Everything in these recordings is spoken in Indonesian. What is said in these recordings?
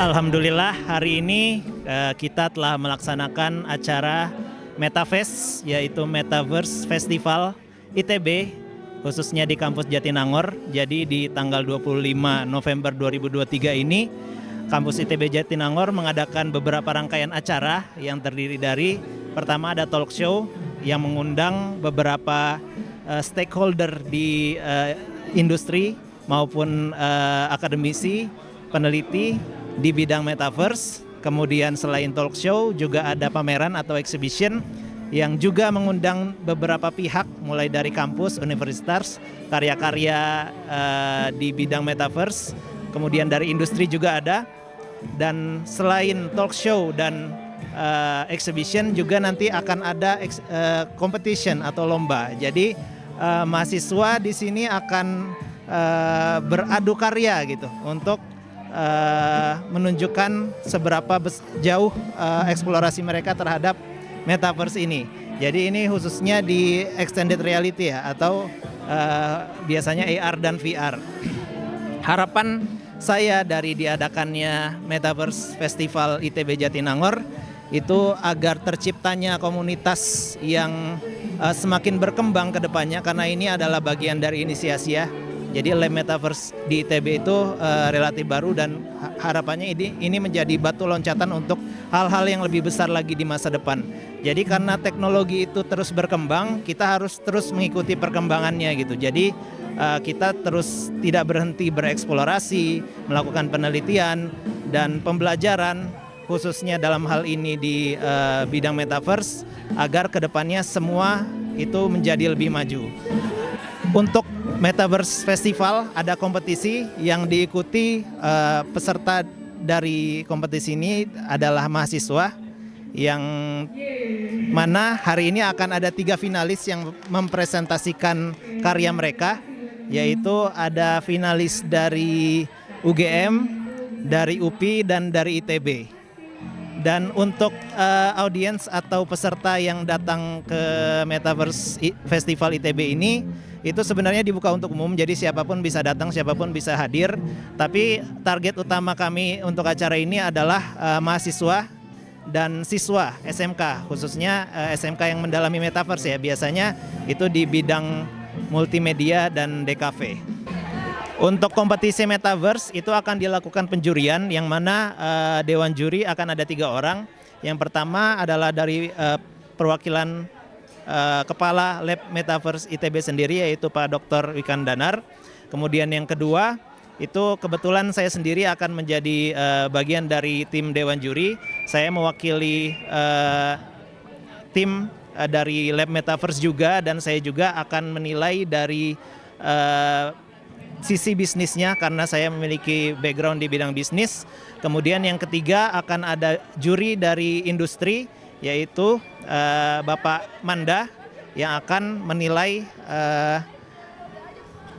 Alhamdulillah hari ini kita telah melaksanakan acara MetaFest, yaitu Metaverse Festival ITB, khususnya di kampus Jatinangor. Jadi di tanggal 25 November 2023 ini, kampus ITB Jatinangor mengadakan beberapa rangkaian acara yang terdiri dari, pertama ada talk show yang mengundang beberapa stakeholder di industri maupun akademisi, peneliti di bidang metaverse. Kemudian selain talk show juga ada pameran atau exhibition yang juga mengundang beberapa pihak, mulai dari kampus, universitas, karya-karya di bidang metaverse. Kemudian dari industri juga ada. Dan selain talk show dan exhibition juga nanti akan ada competition atau lomba. Jadi mahasiswa di sini akan beradu karya gitu untuk menunjukkan seberapa jauh eksplorasi mereka terhadap metaverse ini. Jadi ini khususnya di extended reality ya, atau biasanya AR dan VR. Harapan saya dari diadakannya Metaverse Festival ITB Jatinangor itu agar terciptanya komunitas yang semakin berkembang ke depannya, karena ini adalah bagian dari inisiasi ya. Jadi Lab Metaverse di ITB itu relatif baru, dan harapannya ini menjadi batu loncatan untuk hal-hal yang lebih besar lagi di masa depan. Jadi karena teknologi itu terus berkembang, kita harus terus mengikuti perkembangannya gitu. Jadi kita terus tidak berhenti bereksplorasi, melakukan penelitian dan pembelajaran, khususnya dalam hal ini di bidang metaverse, agar kedepannya semua itu menjadi lebih maju. Untuk Metaverse Festival ada kompetisi yang diikuti, peserta dari kompetisi ini adalah mahasiswa, yang mana hari ini akan ada 3 finalis yang mempresentasikan karya mereka, yaitu ada finalis dari UGM, dari UPI, dan dari ITB. Dan untuk audiens atau peserta yang datang ke Metaverse Festival ITB ini, itu sebenarnya dibuka untuk umum, jadi siapapun bisa datang, siapapun bisa hadir. Tapi target utama kami untuk acara ini adalah mahasiswa dan siswa SMK, khususnya SMK yang mendalami Metaverse ya, biasanya itu di bidang multimedia dan DKV. Untuk kompetisi Metaverse itu akan dilakukan penjurian, yang mana Dewan Juri akan ada 3 orang. Yang pertama adalah dari perwakilan Kepala Lab Metaverse ITB sendiri, yaitu Pak Dr. Wikandanar. Kemudian yang kedua, itu kebetulan saya sendiri akan menjadi bagian dari tim Dewan Juri. Saya mewakili tim dari Lab Metaverse juga, dan saya juga akan menilai dari sisi bisnisnya karena saya memiliki background di bidang bisnis. Kemudian yang ketiga akan ada juri dari industri, yaitu Bapak Manda, yang akan menilai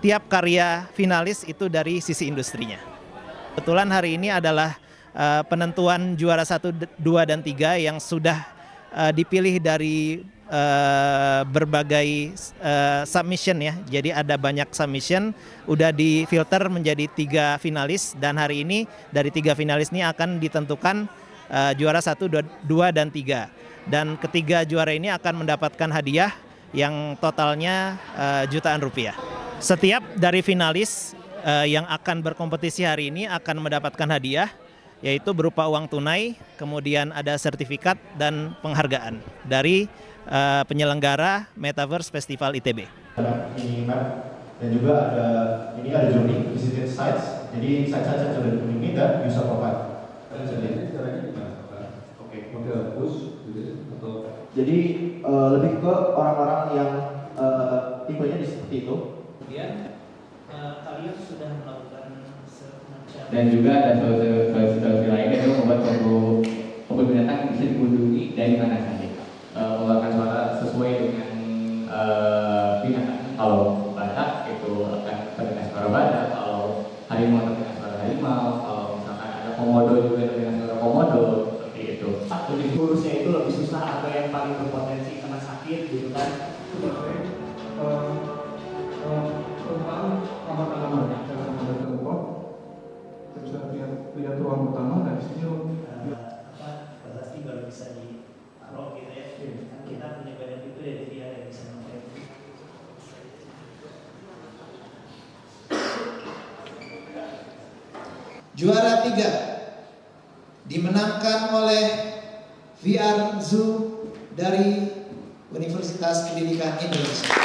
tiap karya finalis itu dari sisi industrinya. Kebetulan hari ini adalah penentuan juara 1, 2, dan 3 yang sudah dipilih dari berbagai submission ya. Jadi ada banyak submission, udah difilter menjadi 3 finalis, dan hari ini dari 3 finalis ini akan ditentukan juara 1, 2, dan 3. Dan ketiga juara ini akan mendapatkan hadiah yang totalnya jutaan rupiah. Setiap dari finalis yang akan berkompetisi hari ini akan mendapatkan hadiah, yaitu berupa uang tunai, kemudian ada sertifikat dan penghargaan dari penyelenggara Metaverse Festival ITB. Ini map, dan juga ada juri visited sites. Jadi sites-sites yang sudah dikunjungi dan user profile. Model push gitu atau jadi lebih ke orang-orang yang tipenya seperti itu. Kemudian kalian sudah melakukan semacam, dan juga ada solusi lainnya yang membuat kebun binatang bisa dikunjungi dari mana saja, mengeluarkan suara sesuai dengan binatang. Kalau badak itu akan terdengar suara badak, kalau harimau terdengar suara harimau, kalau misalkan ada komodo juga terdengar suara komodo, seperti itu. Lebih kurusnya itu lebih susah atau yang paling berpotensi kena sakit gitu kan? Perumpamaan kamar-kamar dari tempat, kita bisa lihat ruang utama dari Juara 3 dimenangkan oleh VR Zoo dari Universitas Pendidikan Indonesia.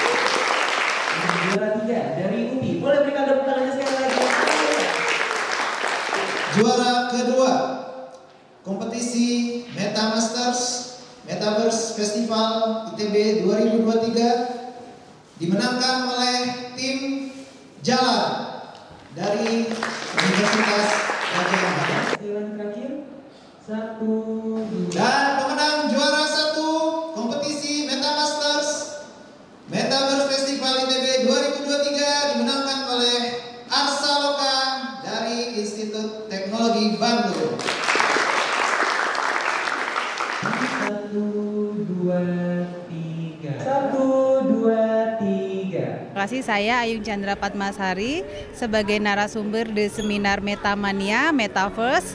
Juara 3 dari UPI. Boleh berikan tepuk tangannya sekali lagi. Juara kedua, kompetisi Meta Masters Metaverse Festival ITB 2023 dimenangkan oleh tim Jalan dari Universitas Gadjah Mada. Jalan terakhir. 1, 2. Dan pemenang juara 1 kompetisi Meta Masters Metaverse Festival ITB 2023 dimenangkan oleh Arsa Loka dari Institut Teknologi Bandung. 1, 2, 3. 1, 2, 3. Terima kasih, saya Ayung Chandra Padmasari sebagai narasumber di seminar Metamania Metaverse.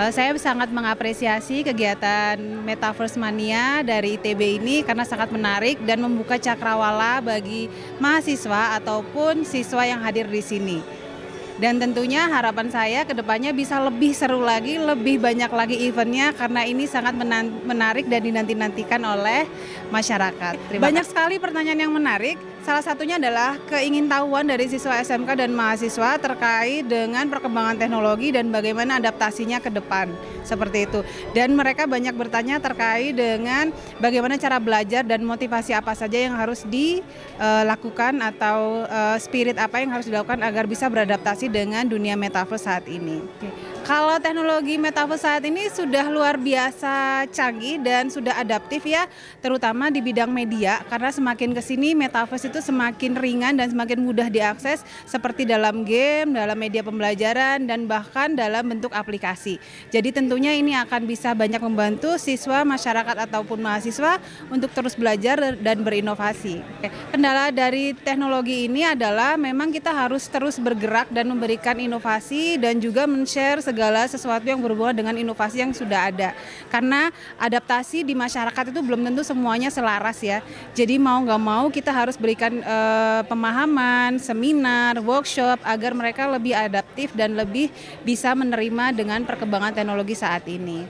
Saya sangat mengapresiasi kegiatan Metaverse Mania dari ITB ini karena sangat menarik dan membuka cakrawala bagi mahasiswa ataupun siswa yang hadir di sini. Dan tentunya harapan saya ke depannya bisa lebih seru lagi, lebih banyak lagi eventnya karena ini sangat menarik dan dinanti-nantikan oleh masyarakat. Banyak sekali pertanyaan yang menarik, salah satunya adalah keingintahuan dari siswa SMK dan mahasiswa terkait dengan perkembangan teknologi dan bagaimana adaptasinya ke depan, seperti itu. Dan mereka banyak bertanya terkait dengan bagaimana cara belajar dan motivasi apa saja yang harus dilakukan atau spirit apa yang harus dilakukan agar bisa beradaptasi dengan dunia metaverse saat ini. Kalau teknologi metaverse saat ini sudah luar biasa canggih dan sudah adaptif ya, terutama di bidang media karena semakin kesini metaverse itu semakin ringan dan semakin mudah diakses seperti dalam game, dalam media pembelajaran dan bahkan dalam bentuk aplikasi. Jadi tentunya ini akan bisa banyak membantu siswa, masyarakat ataupun mahasiswa untuk terus belajar dan berinovasi. Kendala dari teknologi ini adalah memang kita harus terus bergerak dan memberikan inovasi dan juga men-share segala sesuatu yang berhubungan dengan inovasi yang sudah ada. Karena adaptasi di masyarakat itu belum tentu semuanya selaras ya. Jadi mau nggak mau kita harus berikan pemahaman, seminar, workshop agar mereka lebih adaptif dan lebih bisa menerima dengan perkembangan teknologi saat ini.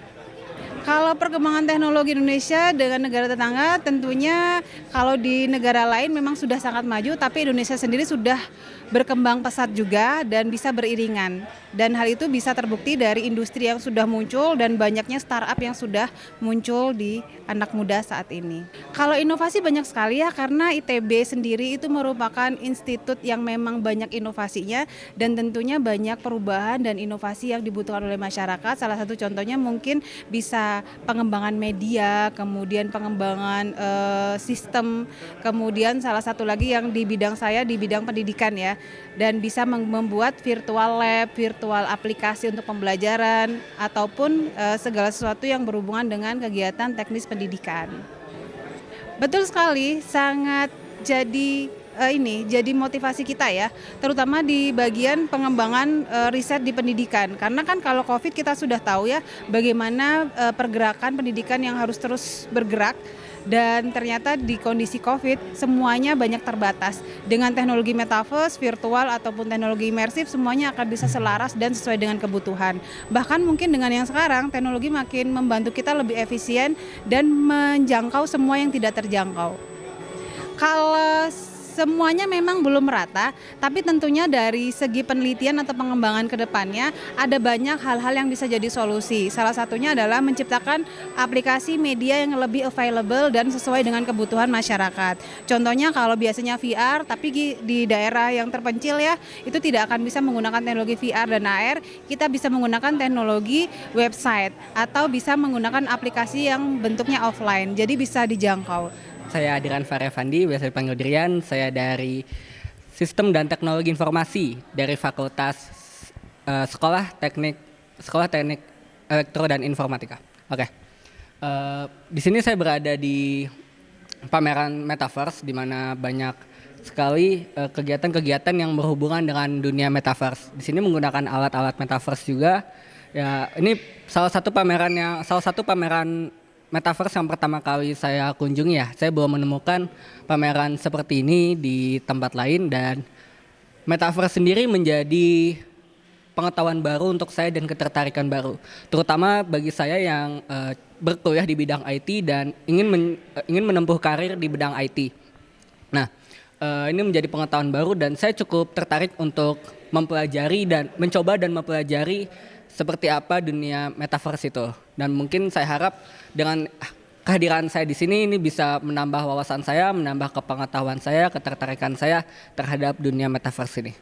Kalau perkembangan teknologi Indonesia dengan negara tetangga tentunya kalau di negara lain memang sudah sangat maju, tapi Indonesia sendiri sudah berkembang pesat juga dan bisa beriringan. Dan hal itu bisa terbukti dari industri yang sudah muncul dan banyaknya startup yang sudah muncul di anak muda saat ini. Kalau inovasi banyak sekali ya karena ITB sendiri itu merupakan institut yang memang banyak inovasinya dan tentunya banyak perubahan dan inovasi yang dibutuhkan oleh masyarakat. Salah satu contohnya mungkin bisa pengembangan media, kemudian pengembangan sistem, kemudian salah satu lagi yang di bidang saya di bidang pendidikan ya, dan bisa membuat virtual lab, virtual aplikasi untuk pembelajaran ataupun segala sesuatu yang berhubungan dengan kegiatan teknis pendidikan. Betul sekali, sangat jadi jadi motivasi kita ya, terutama di bagian pengembangan riset di pendidikan. Karena kan kalau COVID kita sudah tahu ya bagaimana pergerakan pendidikan yang harus terus bergerak. Dan ternyata di kondisi COVID semuanya banyak terbatas. Dengan teknologi metaverse, virtual ataupun teknologi imersif semuanya akan bisa selaras dan sesuai dengan kebutuhan. Bahkan mungkin dengan yang sekarang teknologi makin membantu kita lebih efisien dan menjangkau semua yang tidak terjangkau. Kalau semuanya memang belum merata, tapi tentunya dari segi penelitian atau pengembangan ke depannya ada banyak hal-hal yang bisa jadi solusi. Salah satunya adalah menciptakan aplikasi media yang lebih available dan sesuai dengan kebutuhan masyarakat. Contohnya kalau biasanya VR, tapi di daerah yang terpencil ya, itu tidak akan bisa menggunakan teknologi VR dan AR, kita bisa menggunakan teknologi website atau bisa menggunakan aplikasi yang bentuknya offline, jadi bisa dijangkau. Saya Adiran Farevandi, biasa dipanggil Dirian. Saya dari Sistem dan Teknologi Informasi dari Fakultas Sekolah Teknik Elektro dan Informatika. Oke. Di sini saya berada di pameran Metaverse, di mana banyak sekali kegiatan-kegiatan yang berhubungan dengan dunia Metaverse. Di sini menggunakan alat-alat Metaverse juga. Ya, ini salah satu pameran Metaverse yang pertama kali saya kunjungi ya. Saya belum menemukan pameran seperti ini di tempat lain dan Metaverse sendiri menjadi pengetahuan baru untuk saya dan ketertarikan baru, terutama bagi saya yang berkuliah di bidang IT dan ingin menempuh karir di bidang IT. Nah, ini menjadi pengetahuan baru dan saya cukup tertarik untuk mempelajari dan mencoba dan mempelajari seperti apa dunia metaverse itu. Dan mungkin saya harap dengan kehadiran saya di sini ini bisa menambah wawasan saya, menambah kepengetahuan saya, ketertarikan saya terhadap dunia metaverse ini.